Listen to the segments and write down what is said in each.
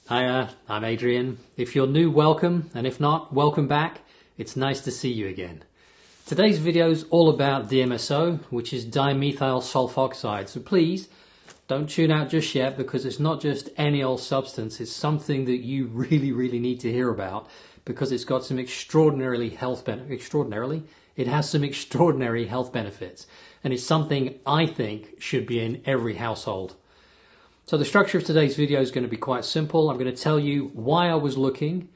Hiya, I'm Adrian. If you're new, welcome, and if not, welcome back. It's nice to see you again. Today's video is all about Dmso, which is dimethyl sulfoxide. So please, don't tune out just yet because it's not just any old substance. It's something that you really need to hear about because it's got some extraordinary health benefits. It has some extraordinary health benefits. And it's something I think should be in every household. So the structure of today's video is going to be quite simple. I'm going to tell you why I was looking,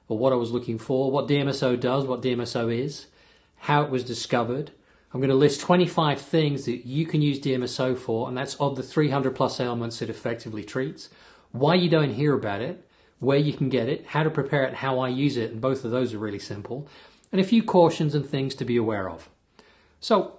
or what I was looking for, what Dmso does, what Dmso is, how it was discovered. I'm going to list 25 things that you can use Dmso for, and that's of the 300 plus ailments it effectively treats, why you don't hear about it, where you can get it, how to prepare it, how I use it, and both of those are really simple, and a few cautions and things to be aware of. So,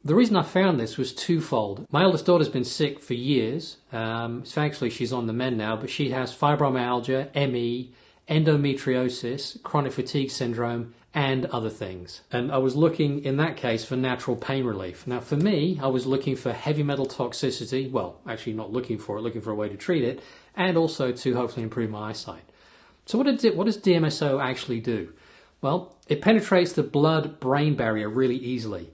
the reason I found this was twofold. My eldest daughter's been sick for years. Thankfully, she's on the mend now, but she has fibromyalgia, ME, endometriosis, chronic fatigue syndrome, and other things. And I was looking, in that case, for natural pain relief. Now, for me, I was looking for heavy metal toxicity. Well, actually not looking for it, looking for a way to treat it, and also to hopefully improve my eyesight. So what does Dmso actually do? Well, it penetrates the blood-brain barrier really easily.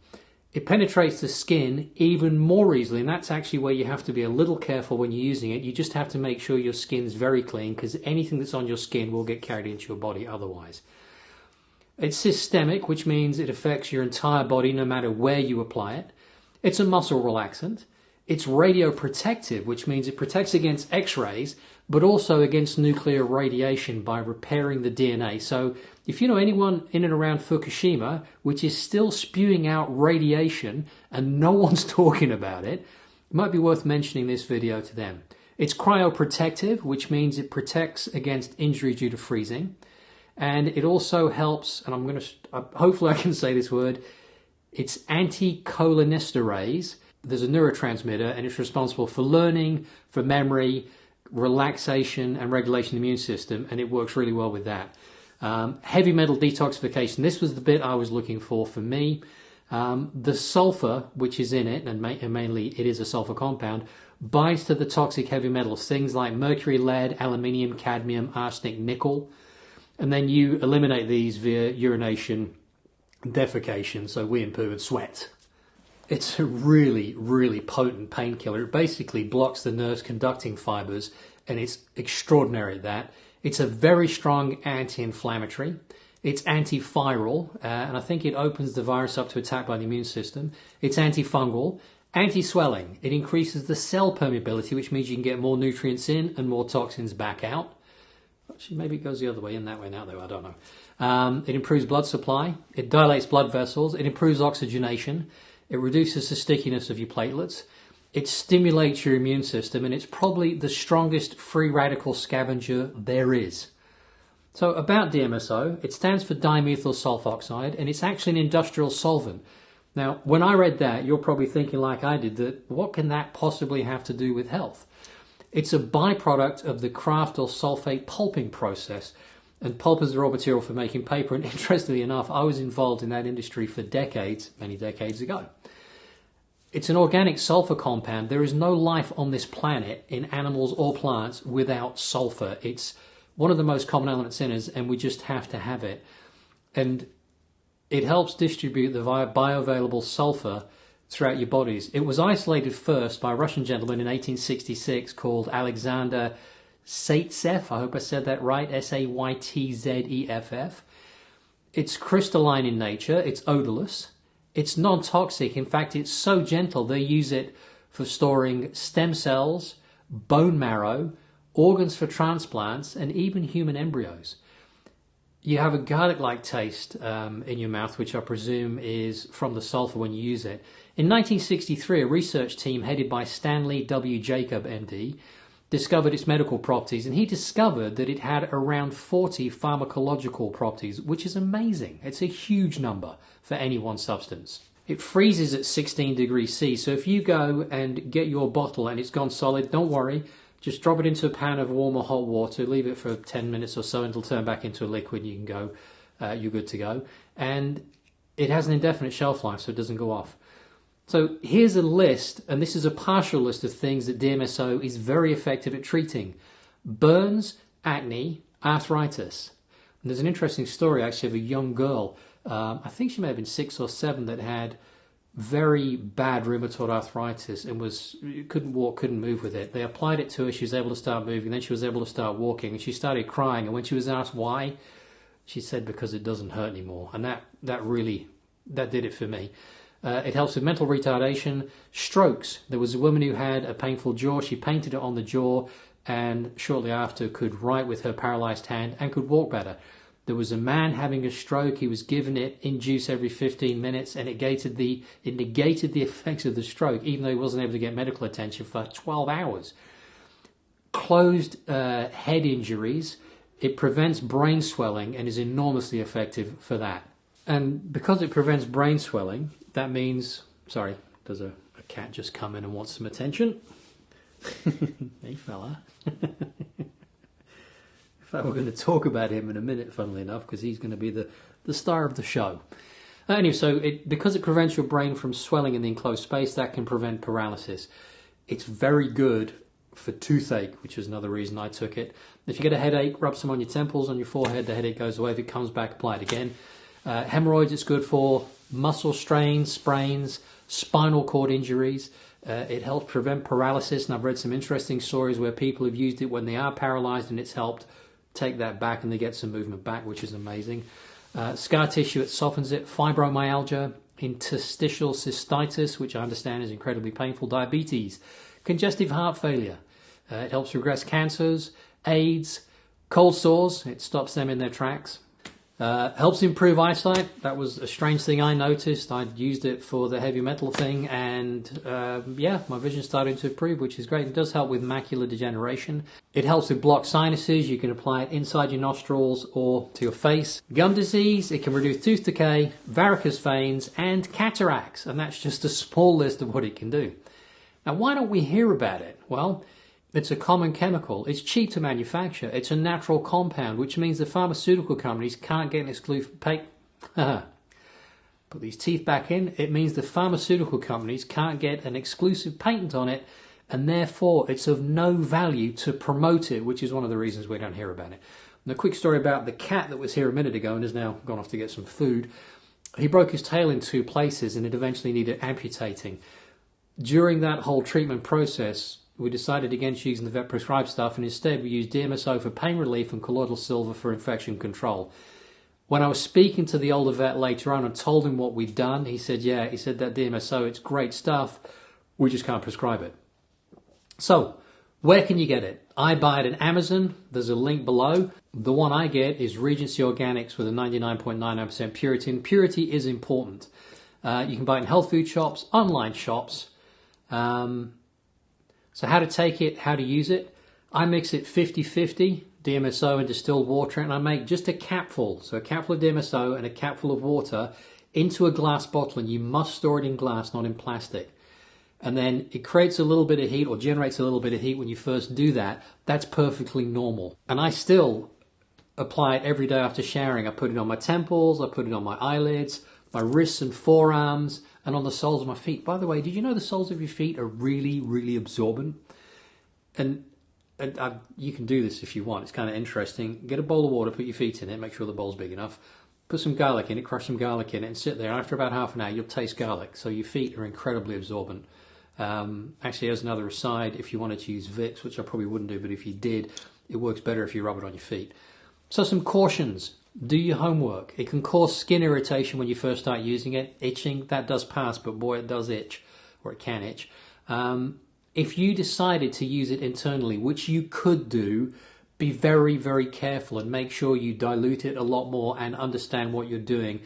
It penetrates the skin even more easily, and that's actually where you have to be a little careful when you're using it. You just have to make sure your skin's very clean because anything that's on your skin will get carried into your body otherwise. It's systemic, which means it affects your entire body no matter where you apply it. It's a muscle relaxant. It's radioprotective, which means it protects against X-rays, but also against nuclear radiation by repairing the DNA. So if you know anyone in and around Fukushima, which is still spewing out radiation and no one's talking about it, it might be worth mentioning this video to them. It's cryoprotective, which means it protects against injury due to freezing. And it also helps, and hopefully I can say this word, it's anticholinesterase. There's a neurotransmitter and it's responsible for learning, for memory, relaxation and regulation of the immune system, and it works really well with that. Heavy metal detoxification, this was the bit I was looking for me. The sulfur, which is in it, and mainly it is a sulfur compound, binds to the toxic heavy metals, things like mercury, lead, aluminium, cadmium, arsenic, nickel, and then you eliminate these via urination, defecation, so wee and poo and sweat. It's a really potent painkiller. It basically blocks the nerve's conducting fibers, and it's extraordinary at that. It's a very strong anti-inflammatory. It's antiviral, and I think it opens the virus up to attack by the immune system. It's antifungal, anti-swelling. It increases the cell permeability, which means you can get more nutrients in and more toxins back out. Actually, maybe it goes the other way, in that way now, though, I don't know. It improves blood supply. It dilates blood vessels. It improves oxygenation. It reduces the stickiness of your platelets. It stimulates your immune system, and it's probably the strongest free radical scavenger there is. So about Dmso, it stands for dimethyl sulfoxide, and it's actually an industrial solvent. Now, when I read that, you're probably thinking like I did, that what can that possibly have to do with health? It's a byproduct of the Kraft or sulfate pulping process, and pulp is the raw material for making paper, and interestingly enough, I was involved in that industry for decades, many decades ago. It's an organic sulfur compound. There is no life on this planet, in animals or plants, without sulfur. It's one of the most common elements in us, and we just have to have it. And it helps distribute the bioavailable sulfur throughout your bodies. It was isolated first by a Russian gentleman in 1866 called Alexander Saytsev. I hope I said that right, Saytzeff. It's crystalline in nature, it's odorless, it's non-toxic. In fact, it's so gentle they use it for storing stem cells, bone marrow, organs for transplants, and even human embryos. You have a garlic-like taste in your mouth, which I presume is from the sulfur when you use it. In 1963, a research team headed by Stanley W. Jacob, MD, discovered its medical properties, and he discovered that it had around 40 pharmacological properties, which is amazing. It's a huge number for any one substance. It freezes at 16 degrees C, so if you go and get your bottle and it's gone solid, don't worry. Just drop it into a pan of warm or hot water, leave it for 10 minutes or so, and it'll turn back into a liquid, and you can go, you're good to go. And it has an indefinite shelf life, so it doesn't go off. So here's a list, and this is a partial list of things that Dmso is very effective at treating. burns, acne, arthritis. And there's an interesting story actually of a young girl, I think she may have been 6 or 7, that had very bad rheumatoid arthritis and couldn't walk, couldn't move with it. They applied it to her, she was able to start moving, then she was able to start walking, and she started crying, and when she was asked why, she said because it doesn't hurt anymore. And that did it for me. It helps with mental retardation, strokes. There was a woman who had a painful jaw. She painted it on the jaw and shortly after could write with her paralyzed hand and could walk better. There was a man having a stroke. He was given it in juice every 15 minutes and it negated the effects of the stroke, even though he wasn't able to get medical attention for 12 hours. Closed head injuries. It prevents brain swelling and is enormously effective for that. And because it prevents brain swelling, that means... Sorry, there's a cat just come in and wants some attention. Hey fella. In fact, we're going to talk about him in a minute, funnily enough, because he's going to be the star of the show. Anyway, so because it prevents your brain from swelling in the enclosed space, that can prevent paralysis. It's very good for toothache, which is another reason I took it. If you get a headache, rub some on your temples, on your forehead, the headache goes away. If it comes back, apply it again. Hemorrhoids, it's good for muscle strains, sprains, spinal cord injuries. It helps prevent paralysis, and I've read some interesting stories where people have used it when they are paralyzed and it's helped take that back and they get some movement back, which is amazing. Scar tissue, it softens it. Fibromyalgia, interstitial cystitis, which I understand is incredibly painful. Diabetes, congestive heart failure. It helps regress cancers, AIDS, cold sores. It stops them in their tracks. Helps improve eyesight. That was a strange thing I noticed. I'd used it for the heavy metal thing and yeah, my vision started to improve, which is great. It does help with macular degeneration. It helps with blocked sinuses. You can apply it inside your nostrils or to your face. Gum disease, it can reduce tooth decay, varicose veins and cataracts, and that's just a small list of what it can do. Now, why don't we hear about it? Well, it's a common chemical. It's cheap to manufacture. It's a natural compound, which means the pharmaceutical companies can't get an exclusive patent. Put these teeth back in. It means the pharmaceutical companies can't get an exclusive patent on it, and therefore it's of no value to promote it, which is one of the reasons we don't hear about it. And a quick story about the cat that was here a minute ago and has now gone off to get some food. He broke his tail in 2 places and it eventually needed amputating. During that whole treatment process, we decided against using the vet prescribed stuff and instead we used Dmso for pain relief and colloidal silver for infection control. When I was speaking to the older vet later on and told him what we'd done, he said, yeah, he said that Dmso, it's great stuff, we just can't prescribe it. So, where can you get it? I buy it at Amazon, there's a link below. The one I get is Regency Organics with a 99.99% purity, and purity is important. You can buy it in health food shops, online shops. So how to take it, how to use it. I mix it 50-50, Dmso and distilled water, and I make just a capful. So a capful of Dmso and a capful of water into a glass bottle, and you must store it in glass, not in plastic. And then it creates a little bit of heat or generates a little bit of heat when you first do that. That's perfectly normal. And I still apply it every day after showering. I put it on my temples, I put it on my eyelids, my wrists and forearms, and on the soles of my feet. By the way, did you know the soles of your feet are really, really absorbent? And you can do this if you want. It's kind of interesting. Get a bowl of water, put your feet in it, make sure the bowl's big enough. Put some garlic in it, crush some garlic in it, and sit there. After about half an hour, you'll taste garlic. So your feet are incredibly absorbent. Actually, as another aside, if you wanted to use Vicks, which I probably wouldn't do, but if you did, it works better if you rub it on your feet. So some cautions. Do your homework. It can cause skin irritation when you first start using it. Itching, that does pass, but boy, it does itch, or it can itch. If you decided to use it internally, which you could do, be very, very careful and make sure you dilute it a lot more and understand what you're doing.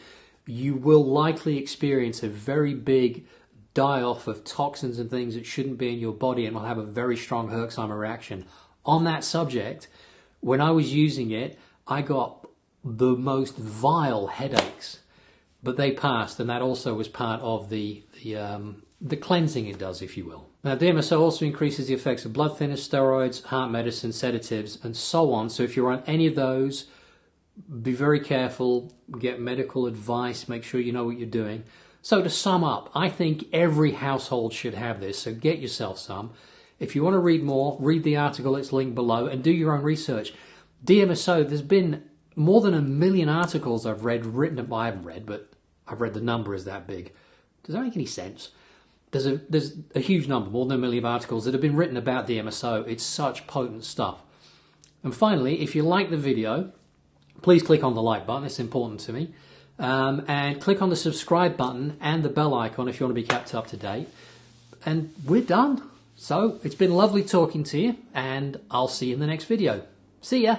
You will likely experience a very big die-off of toxins and things that shouldn't be in your body and will have a very strong Herxheimer reaction. On that subject, when I was using it, I got the most vile headaches, but they passed, and that also was part of the cleansing it does, if you will. Now, Dmso also increases the effects of blood thinners, steroids, heart medicine, sedatives, and so on. So if you're on any of those, be very careful, get medical advice, make sure you know what you're doing. So to sum up, I think every household should have this, so get yourself some. If you want to read more, read the article that's linked below and do your own research. Dmso, there's been more than 1 million articles I've read, I haven't read, but I've read the number is that big. Does that make any sense? There's a huge number, more than 1 million articles that have been written about Dmso. It's such potent stuff. And finally, if you like the video, please click on the like button, it's important to me. And click on the subscribe button and the bell icon if you want to be kept up to date. And we're done. So it's been lovely talking to you, and I'll see you in the next video. See ya!